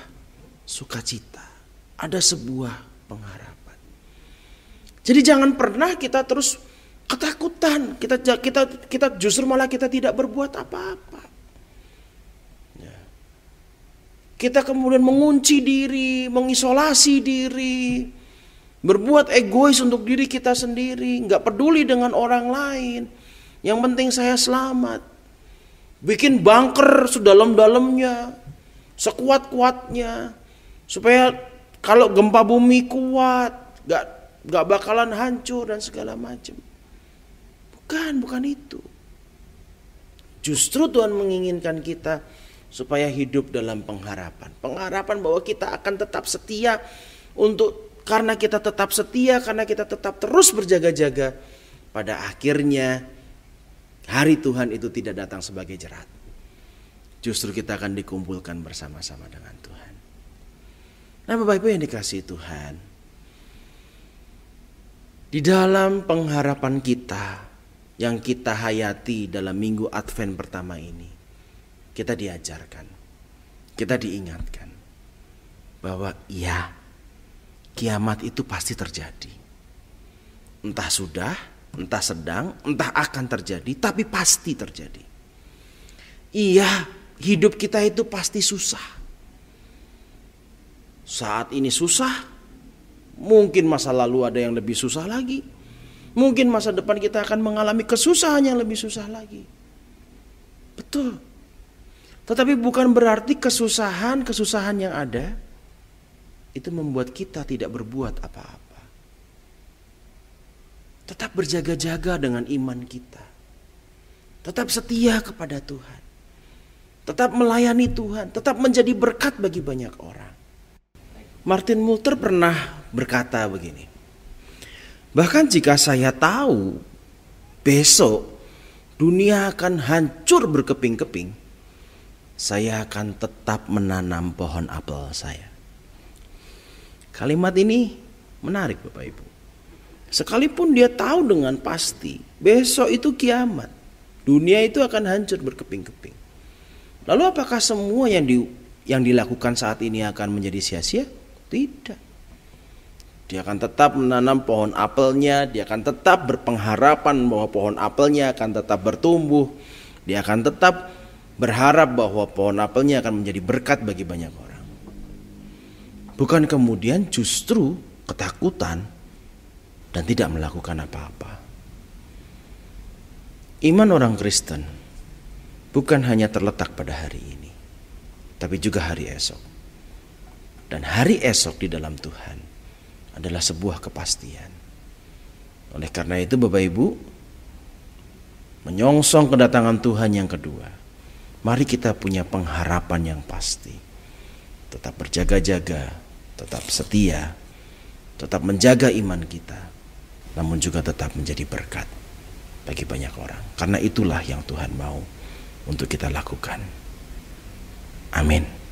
sukacita, ada sebuah pengharapan. Jadi jangan pernah kita terus ketakutan, kita justru malah kita tidak berbuat apa-apa. Kita kemudian mengunci diri, mengisolasi diri, berbuat egois untuk diri kita sendiri, nggak peduli dengan orang lain. Yang penting saya selamat. Bikin bunker sedalam-dalamnya, sekuat-kuatnya, supaya kalau gempa bumi kuat, nggak bakalan hancur dan segala macam. Bukan itu. Justru Tuhan menginginkan kita supaya hidup dalam pengharapan. Pengharapan bahwa kita akan tetap setia karena kita tetap setia, karena kita tetap terus berjaga-jaga. Pada akhirnya hari Tuhan itu tidak datang sebagai jerat. Justru kita akan dikumpulkan bersama-sama dengan Tuhan. Nah, Bapak Ibu yang dikasihi Tuhan, di dalam pengharapan kita yang kita hayati dalam minggu Advent pertama ini, kita diajarkan, kita diingatkan bahwa ya, kiamat itu pasti terjadi. Entah sudah, entah sedang, entah akan terjadi, tapi pasti terjadi. Iya, hidup kita itu pasti susah. Saat ini susah, mungkin masa lalu ada yang lebih susah lagi. Mungkin masa depan kita akan mengalami kesusahan yang lebih susah lagi. Betul. Tetapi bukan berarti kesusahan yang ada itu membuat kita tidak berbuat apa-apa. Tetap berjaga-jaga dengan iman kita. Tetap setia kepada Tuhan. Tetap melayani Tuhan. Tetap menjadi berkat bagi banyak orang. Martin Luther pernah berkata begini. Bahkan jika saya tahu besok dunia akan hancur berkeping-keping, saya akan tetap menanam pohon apel saya. Kalimat ini menarik Bapak Ibu. Sekalipun dia tahu dengan pasti besok itu kiamat, dunia itu akan hancur berkeping-keping. Lalu apakah semua yang dilakukan saat ini akan menjadi sia-sia? Tidak. Dia akan tetap menanam pohon apelnya, dia akan tetap berpengharapan bahwa pohon apelnya akan tetap bertumbuh, dia akan tetap berharap bahwa pohon apelnya akan menjadi berkat bagi banyak orang. Bukan kemudian justru ketakutan dan tidak melakukan apa-apa. Iman orang Kristen bukan hanya terletak pada hari ini, tapi juga hari esok. Dan hari esok di dalam Tuhan adalah sebuah kepastian. Oleh karena itu Bapak Ibu, menyongsong kedatangan Tuhan yang kedua, mari kita punya pengharapan yang pasti. Tetap berjaga-jaga, tetap setia, tetap menjaga iman kita, namun juga tetap menjadi berkat bagi banyak orang. Karena itulah yang Tuhan mau untuk kita lakukan. Amin.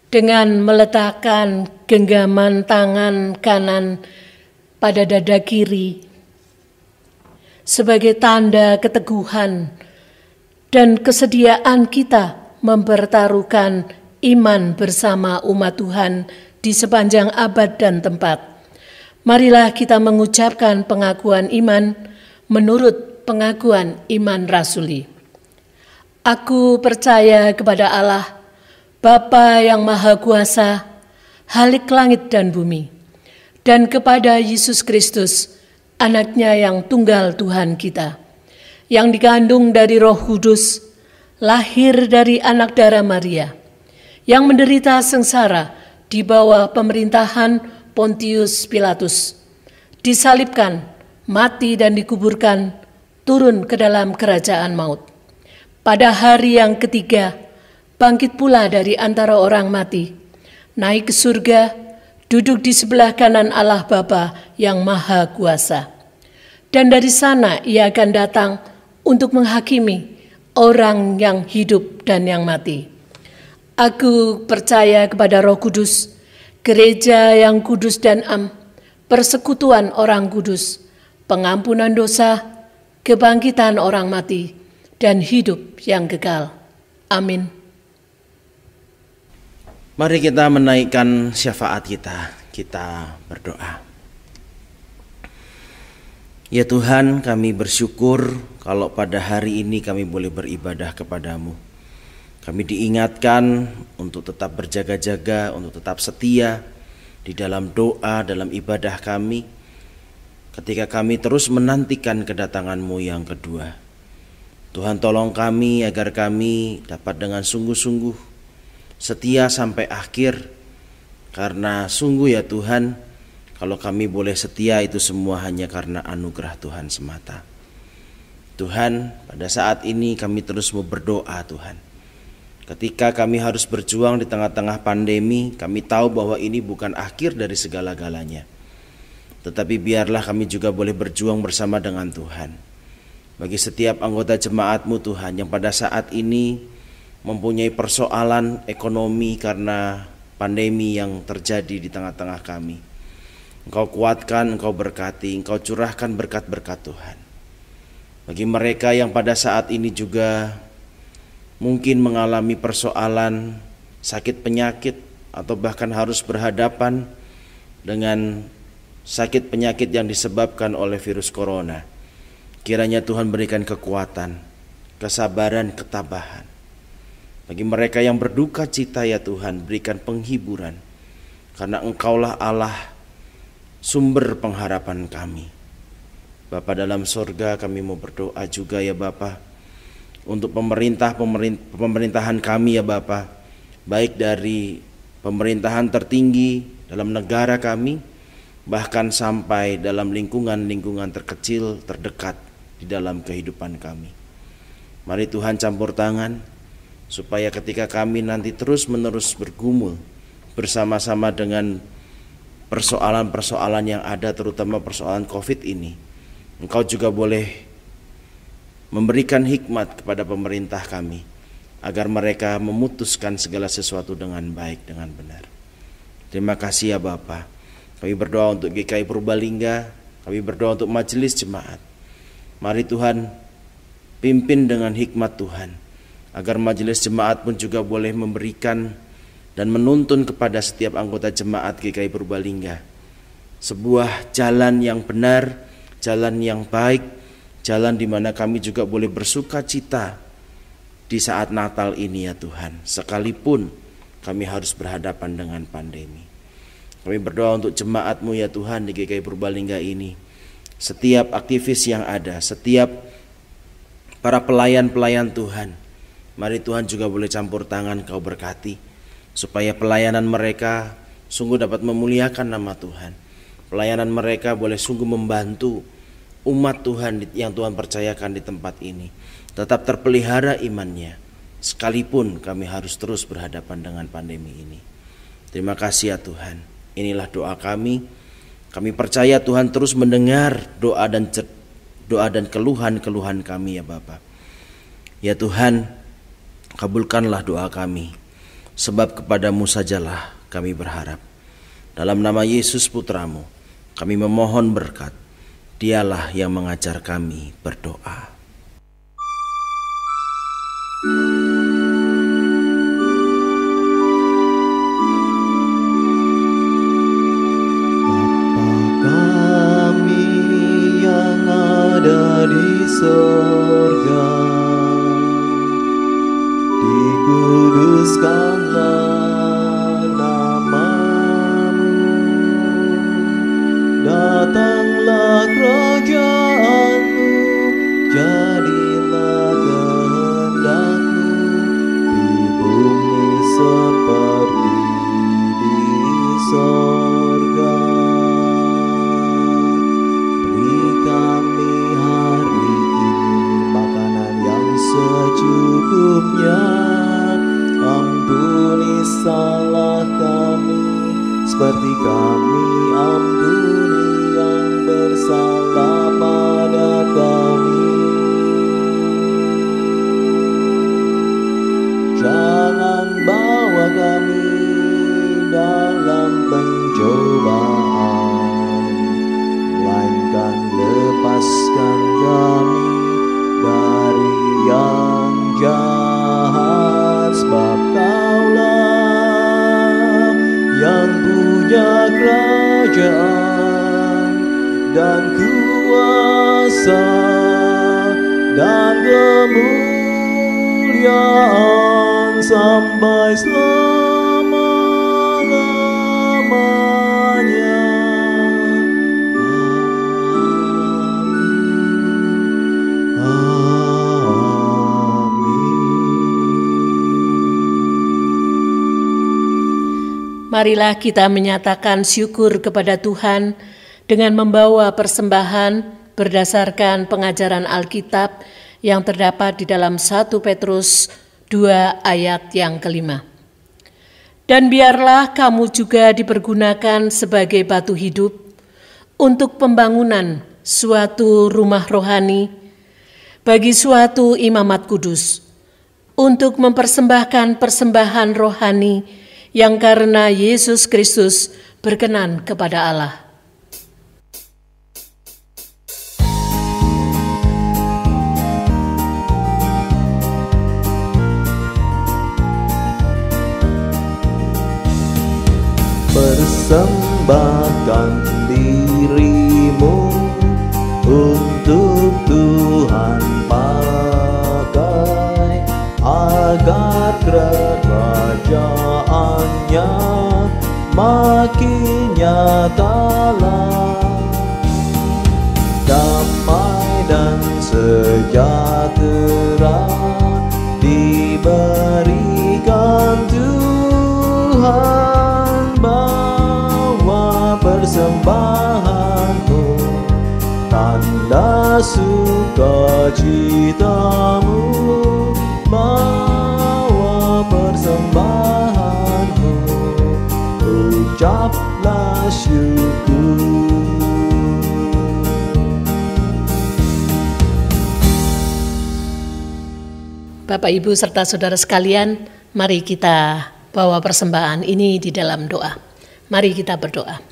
Dengan meletakkan genggaman tangan kanan pada dada kiri sebagai tanda keteguhan dan kesediaan kita mempertaruhkan iman bersama umat Tuhan di sepanjang abad dan tempat. Marilah kita mengucapkan pengakuan iman menurut pengakuan iman rasuli. Aku percaya kepada Allah, Bapa yang Maha Kuasa, Halik langit dan bumi, dan kepada Yesus Kristus, Anaknya yang tunggal Tuhan kita, yang dikandung dari Roh Kudus, lahir dari anak darah Maria, yang menderita sengsara di bawah pemerintahan Pontius Pilatus, disalibkan, mati dan dikuburkan, turun ke dalam kerajaan maut. Pada hari yang ketiga, bangkit pula dari antara orang mati, naik ke surga, duduk di sebelah kanan Allah Bapa yang Maha Kuasa. Dan dari sana ia akan datang untuk menghakimi orang yang hidup dan yang mati. Aku percaya kepada Roh Kudus, gereja yang kudus dan persekutuan orang kudus, pengampunan dosa, kebangkitan orang mati, dan hidup yang kekal. Amin. Mari kita menaikkan syafaat kita berdoa. Ya Tuhan, kami bersyukur kalau pada hari ini kami boleh beribadah kepadamu. Kami diingatkan untuk tetap berjaga-jaga, untuk tetap setia di dalam doa, dalam ibadah kami, ketika kami terus menantikan kedatangan-Mu yang kedua. Tuhan, tolong kami agar kami dapat dengan sungguh-sungguh setia sampai akhir, karena sungguh ya Tuhan, kalau kami boleh setia itu semua hanya karena anugerah Tuhan semata. Tuhan, pada saat ini kami terus mau berdoa Tuhan. Ketika kami harus berjuang di tengah-tengah pandemi, kami tahu bahwa ini bukan akhir dari segala-galanya. tetapi biarlah kami juga boleh berjuang bersama dengan Tuhan. Bagi setiap anggota jemaat-Mu Tuhan yang pada saat ini mempunyai persoalan ekonomi karena pandemi yang terjadi di tengah-tengah kami, Engkau kuatkan, Engkau berkati, Engkau curahkan berkat-berkat Tuhan. Bagi mereka yang pada saat ini juga mungkin mengalami persoalan sakit penyakit atau bahkan harus berhadapan dengan sakit penyakit yang disebabkan oleh virus corona, kiranya Tuhan berikan kekuatan, kesabaran, ketabahan. Bagi mereka yang berduka cita ya Tuhan, berikan penghiburan, karena Engkaulah Allah sumber pengharapan kami. Bapa dalam sorga, kami mau berdoa juga ya Bapa, untuk pemerintahan kami ya Bapa, baik dari pemerintahan tertinggi dalam negara kami, bahkan sampai dalam lingkungan-lingkungan terkecil, terdekat di dalam kehidupan kami. Mari Tuhan campur tangan, supaya ketika kami nanti terus-menerus bergumul bersama-sama dengan persoalan-persoalan yang ada, terutama persoalan COVID ini, Engkau juga boleh memberikan hikmat kepada pemerintah kami, agar mereka memutuskan segala sesuatu dengan baik, dengan benar. Terima kasih ya Bapa. Kami berdoa untuk GKI Purbalingga, kami berdoa untuk majelis jemaat. Mari Tuhan pimpin dengan hikmat Tuhan, agar majelis jemaat pun juga boleh memberikan dan menuntun kepada setiap anggota jemaat GKI Purbalingga sebuah jalan yang benar, jalan yang baik, jalan di mana kami juga boleh bersuka cita di saat Natal ini ya Tuhan, sekalipun kami harus berhadapan dengan pandemi. Kami berdoa untuk jemaat-Mu ya Tuhan di GKI Purbalingga ini, setiap aktivis yang ada, setiap para pelayan-pelayan Tuhan, mari Tuhan juga boleh campur tangan, Kau berkati, supaya pelayanan mereka sungguh dapat memuliakan nama Tuhan. Pelayanan mereka boleh sungguh membantu umat Tuhan yang Tuhan percayakan di tempat ini tetap terpelihara imannya, sekalipun kami harus terus berhadapan dengan pandemi ini. Terima kasih ya Tuhan. Inilah doa kami. Kami percaya Tuhan terus mendengar doa dan keluhan-keluhan kami ya Bapa. Ya Tuhan, kabulkanlah doa kami, sebab kepadamu sajalah kami berharap. Dalam nama Yesus Putramu, kami memohon berkat. Dialah yang mengajar kami berdoa. Bapa kami yang ada di sorga, dikuduskanlah nama-Mu, datanglah kerajaan-Mu, jadilah kehendak-Mu di bumi seperti di sorga. Beri kami hari ini makanan yang secukupnya, ampuni salah kami seperti kami ampuni yang bersalah pada kami. Jangan bawa kami dalam pencobaan, melainkan lepaskan kami dari yang jahat, sebab Kaulah yang punya kerajaan dan kuasa dan kemuliaan sampai selama-lamanya. Marilah kita menyatakan syukur kepada Tuhan dengan membawa persembahan berdasarkan pengajaran Alkitab yang terdapat di dalam 1 Petrus 2 ayat yang kelima. Dan biarlah kamu juga dipergunakan sebagai batu hidup untuk pembangunan suatu rumah rohani bagi suatu imamat kudus, untuk mempersembahkan persembahan rohani yang karena Yesus Kristus berkenan kepada Allah. Persembahkan dirimu untuk Tuhan pakai, agar kerajaannya makin nyatalah. Damai dan sejahtera diberikan Tuhan. Bawa persembahanmu, tanda sukacitamu. Bawa persembahanmu, ucaplah syukur. Bapak, Ibu, serta saudara sekalian, mari kita bawa persembahan ini di dalam doa. Mari kita berdoa.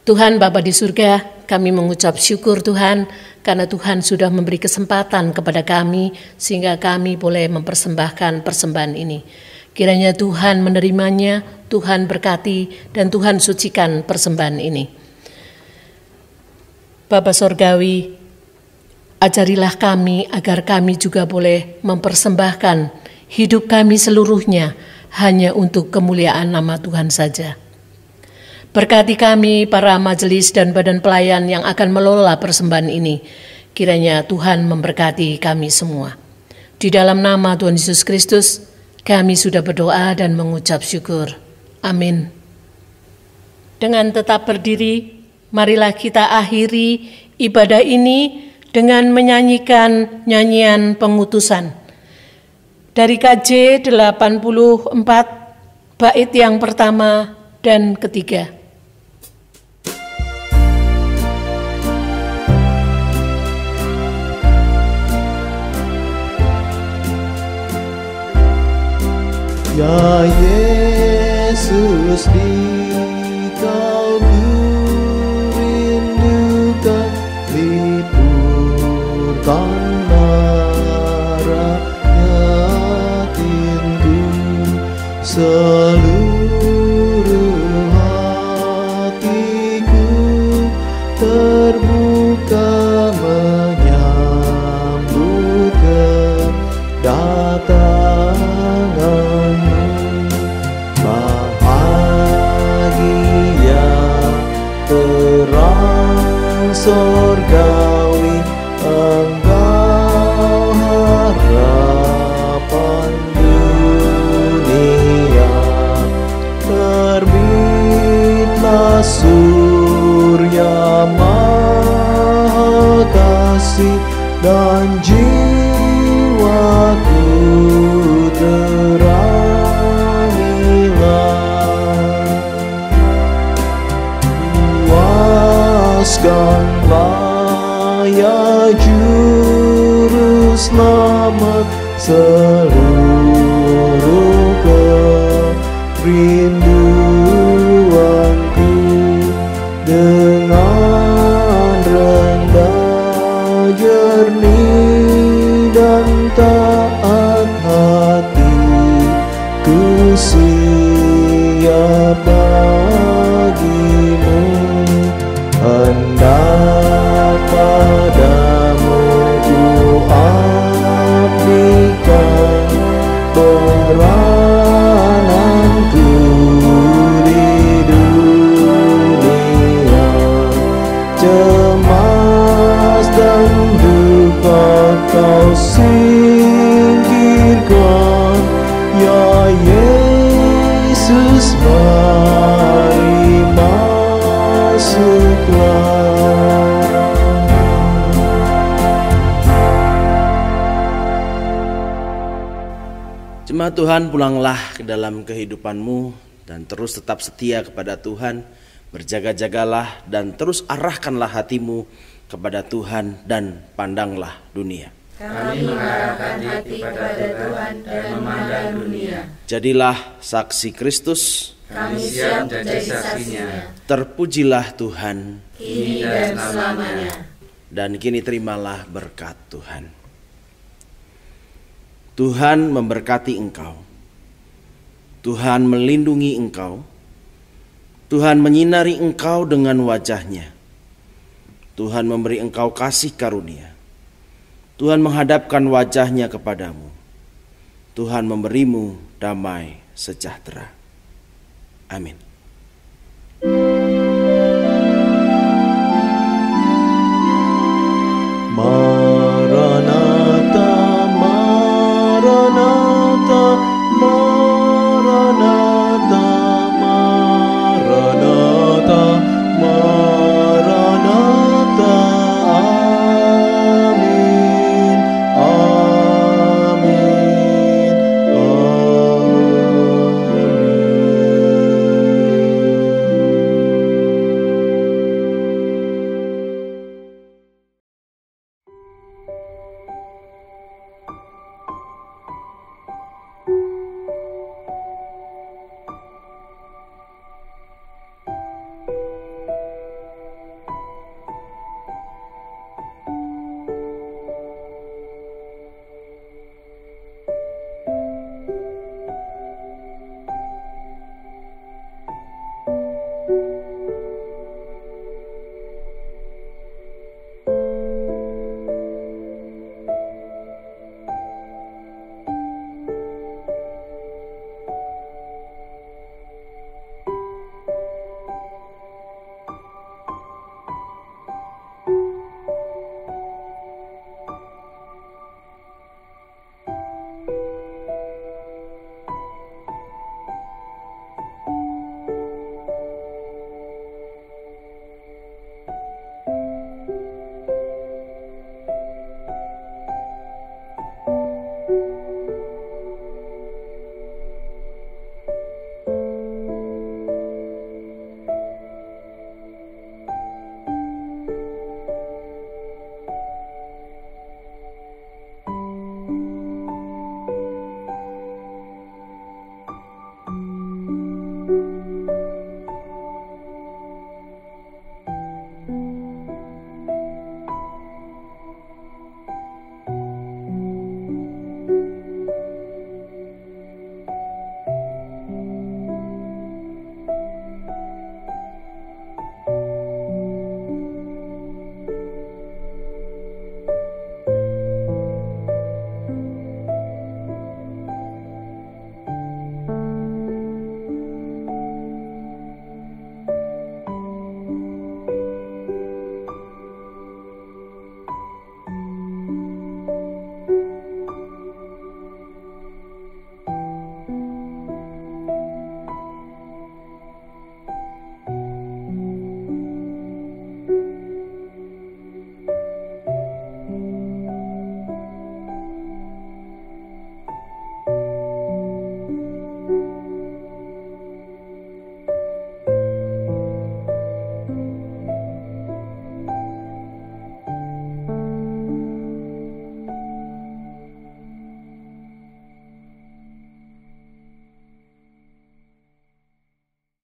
Tuhan Bapa di surga, kami mengucap syukur Tuhan, karena Tuhan sudah memberi kesempatan kepada kami, sehingga kami boleh mempersembahkan persembahan ini. Kiranya Tuhan menerimanya, Tuhan berkati, dan Tuhan sucikan persembahan ini. Bapa Sorgawi, ajarilah kami agar kami juga boleh mempersembahkan hidup kami seluruhnya hanya untuk kemuliaan nama Tuhan saja. Berkati kami para majelis dan badan pelayan yang akan mengelola persembahan ini. Kiranya Tuhan memberkati kami semua. Di dalam nama Tuhan Yesus Kristus, kami sudah berdoa dan mengucap syukur. Amin. Dengan tetap berdiri, marilah kita akhiri ibadah ini dengan menyanyikan nyanyian pengutusan. Dari KJ 84, bait yang pertama dan ketiga. Ya Yesus, Dikau kurindukan, liburkan marah batinku, seluruh hatiku terbuka menyambut kedatangan-Mu. Bahagia terang sorgawi, Engkau harapan dunia. Terbitlah surya maha kasih, dan jiwaku terangilah. Puaskanlah ya Juru Selamat seluruh kerinduanku, dengan rendah jernih dan taat hati, ku siap bagimu. Hendak padamu ku abdikan perananku di dunia. Cemas dan duka Kau singkirkan, ya Yesus, mari masuklah. Jemaat Tuhan, pulanglah ke dalam kehidupanmu dan terus tetap setia kepada Tuhan. Berjaga-jagalah dan terus arahkanlah hatimu kepada Tuhan dan pandanglah dunia. Kami mengarahkan hati kepada Tuhan dan memandang dunia. Jadilah saksi Kristus. Kami siap menjadi saksinya. Terpujilah Tuhan. Kini dan selamanya. Dan kini terimalah berkat Tuhan. Tuhan memberkati engkau. Tuhan melindungi engkau. Tuhan menyinari engkau dengan wajah-Nya. Tuhan memberi engkau kasih karunia. Tuhan menghadapkan wajah-Nya kepadamu. Tuhan memberimu damai sejahtera. Amin.